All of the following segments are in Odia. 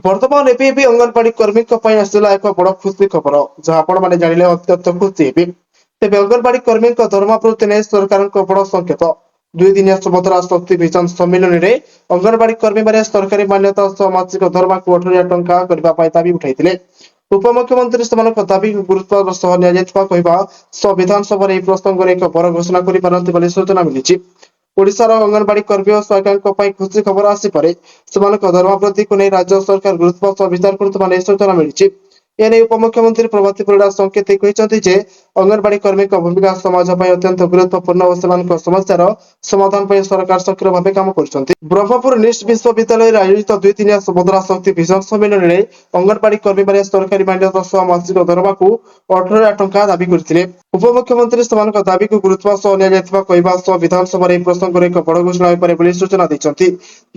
ବର୍ତ୍ତମାନ ଏବେ ଅଙ୍ଗନବାଡି କର୍ମୀଙ୍କ ପାଇଁ ଆସିଲା ଏକ ବଡ ଖୁସି ଖବର, ଯାହା ଆପଣମାନେ ଜାଣିଲେ ଅତ୍ୟନ୍ତ ଖୁସି ହେବେ। ତେବେ ଅଙ୍ଗନବାଡି କର୍ମୀଙ୍କ ଦରମା ବୃଦ୍ଧି ନେଇ ସରକାରଙ୍କ ବଡ ସଂକେତ। 2 ଦିନିଆ ସୁଭଦ୍ରା ଶକ୍ତି ଭିଜନ ସମ୍ମିଳନୀରେ ଅଙ୍ଗନବାଡି କର୍ମୀମାନେ ସରକାରୀ ମାନ୍ୟତା ସହ ମାସିକ ଦରମାକୁ 18,000 ଟଙ୍କା କରିବା ପାଇଁ ଦାବି ଉଠାଇଥିଲେ। ଉପମୁଖ୍ୟମନ୍ତ୍ରୀ ସେମାନଙ୍କ ଦାବିକୁ ଗୁରୁତ୍ୱର ସହ ନିଆଯାଇଥିବା କହିବା ସହ ବିଧାନସଭାରେ ଏହି ପ୍ରସଙ୍ଗରେ ଏକ ବଡ ଘୋଷଣା କରିପାରନ୍ତି ବୋଲି ସୂଚନା ମିଳିଛି। ଓଡ଼ିଶାର ଅଙ୍ଗନବାଡି କର୍ମୀ ଓ ସହାୟିକାଙ୍କ ପାଇଁ ଖୁସି ଖବର ଆସିପାରେ। ସେମାନଙ୍କ ଦରମା ବୃଦ୍ଧିକୁ ନେଇ ରାଜ୍ୟ ସରକାର ଗୁରୁତ୍ୱ ସହ ବିଚାର କରୁଥିବା ନେଇ ସୂଚନା ମିଳିଛି। ଏନେଇ ଉପମୁଖ୍ୟମନ୍ତ୍ରୀ ପ୍ରଭାତୀ ପରିଡ଼ା ସଂକେତ କହିଛନ୍ତି ଯେ ଅଙ୍ଗନବାଡି କର୍ମୀଙ୍କ ଭୂମିକା ସମାଜ ପାଇଁ ଅତ୍ୟନ୍ତ ଗୁରୁତ୍ୱପୂର୍ଣ୍ଣ ଓ ସେମାନଙ୍କ ସମସ୍ୟାର ସମାଧାନ ପାଇଁ ସରକାର ସକ୍ରିୟ ଭାବେ କାମ କରୁଛନ୍ତି। ବ୍ରହ୍ମପୁର ନିଷ୍ଟ ବିଶ୍ୱବିଦ୍ୟାଳୟରେ ଆୟୋଜିତ 2 ଦିନିଆ ସୁଭଦ୍ରା ଶକ୍ତି ଭିଜନ ସମ୍ମିଳନୀରେ ଅଙ୍ଗନବାଡି କର୍ମୀମାନେ ସରକାରୀ ମାନ୍ୟତା ସହ ମାସିକ ଦରମାକୁ 18,000 ଟଙ୍କା ଦାବି କରିଥିଲେ। ଉପମୁଖ୍ୟମନ୍ତ୍ରୀ ସେମାନଙ୍କ ଦାବିକୁ ଗୁରୁତ୍ୱ ସହ ନିଆଯାଇଥିବା କହିବା ସହ ବିଧାନସଭାରେ ଏହି ପ୍ରସଙ୍ଗରେ ଏକ ବଡ ଘୋଷଣା ହୋଇପାରେ ବୋଲି ସୂଚନା ଦେଇଛନ୍ତି।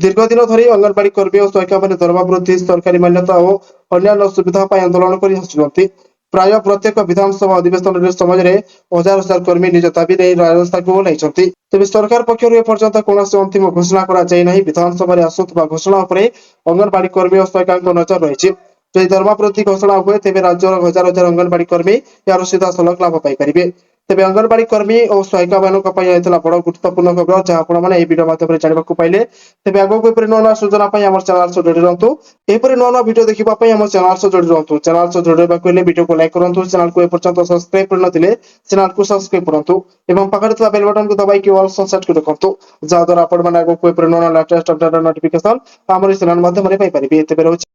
ଦୀର୍ଘ ଦିନ ଧରି ଅଙ୍ଗନବାଡି କର୍ମୀ ଓ ସହାୟିକାମାନେ ଦରମା ବୃଦ୍ଧି, ସରକାରୀ ମାନ୍ୟତା ଓ ଅନ୍ୟାନ୍ୟ ସୁବିଧା ପାଇଁ ଆନ୍ଦୋଳନ କରି ଆସୁଛନ୍ତି। ପ୍ରାୟ ପ୍ରତ୍ୟେକ ବିଧାନସଭା ଅଧିବେଶନରେ ସମୟରେ ହଜାର ହଜାର କର୍ମୀ ନିଜ ଦାବି ନେଇ ରାଜରାସ୍ତାକୁ ଓହ୍ଲାଇଛନ୍ତି। ତେବେ ସରକାର ପକ୍ଷରୁ ଏପର୍ଯ୍ୟନ୍ତ କୌଣସି ଅନ୍ତିମ ଘୋଷଣା କରାଯାଇନାହିଁ। ବିଧାନସଭାରେ ଆସୁଥିବା ଘୋଷଣା ଉପରେ ଅଙ୍ଗନବାଡି କର୍ମୀ ଓ ସହାୟିକାଙ୍କ ନଜର ରହିଛି। ଯଦି ଦରମା ବୃଦ୍ଧି ଘୋଷଣା ହୁଏ ତେବେ ରାଜ୍ୟର ହଜାର ହଜାର ଅଙ୍ଗନବାଡି କର୍ମୀ ଏହାର ସିଧାସଳଖ ଲାଭ ପାଇପାରିବେ। ତେବେ ଅଙ୍ଗନବାଡି କର୍ମୀ ଓ ସହାୟିକାମାନଙ୍କ ପାଇଁ ହୋଇଥିଲା ବଡ ଗୁରୁତ୍ୱପୂର୍ଣ୍ଣ ଖବର, ଯାହା ଆପଣମାନେ ଏହି ଭିଡିଓ ମାଧ୍ୟମରେ ଜାଣିବାକୁ ପାଇଲେ। ତେବେ ଆଗକୁ ଏପରି ନୂଆ ନୂଆ ସୂଚନା ପାଇଁ ଆମ ଚ୍ୟାନେଲ ସହ ଯୋଡ଼ି ରୁହନ୍ତୁ। ଏପରି ନୂଆ ନୂଆ ଭିଡିଓ ଦେଖିବା ପାଇଁ ଆମ ଚ୍ୟାନେଲ ସହ ଯୋଡ଼ି ରୁହନ୍ତୁ। ଚ୍ୟାନେଲ ସହ ଯୋଡ଼ିବାକୁ ହେଲେ ଭିଡିଓକୁ ଲାଇକ୍ କରନ୍ତୁ। ଚ୍ୟାନେଲକୁ ଏପର୍ଯ୍ୟନ୍ତ ସବସ୍କ୍ରାଇବ କରିନଥିଲେ ଚ୍ୟାନେଲକୁ ସବସ୍କ୍ରାଇବ କରନ୍ତୁ ଏବଂ ପାଖରେ ଥିବା ବେଲ ବଟନକୁ ଦବାଇକି ଅଲ୍ ସେଟ୍ କରି ରଖନ୍ତୁ, ଯାହା ଦ୍ୱାରା ଆପଣମାନେ ଆଗକୁ ଏପରି ନୂଆ ନୂଆ ଲାଟେଷ୍ଟ ଅପଡେଟ୍ ନୋଟିଫିକେସନ ଆମର ଚ୍ୟାନେଲ ମାଧ୍ୟମରେ ପାଇପାରିବେ। ତେବେ ରହୁଛି।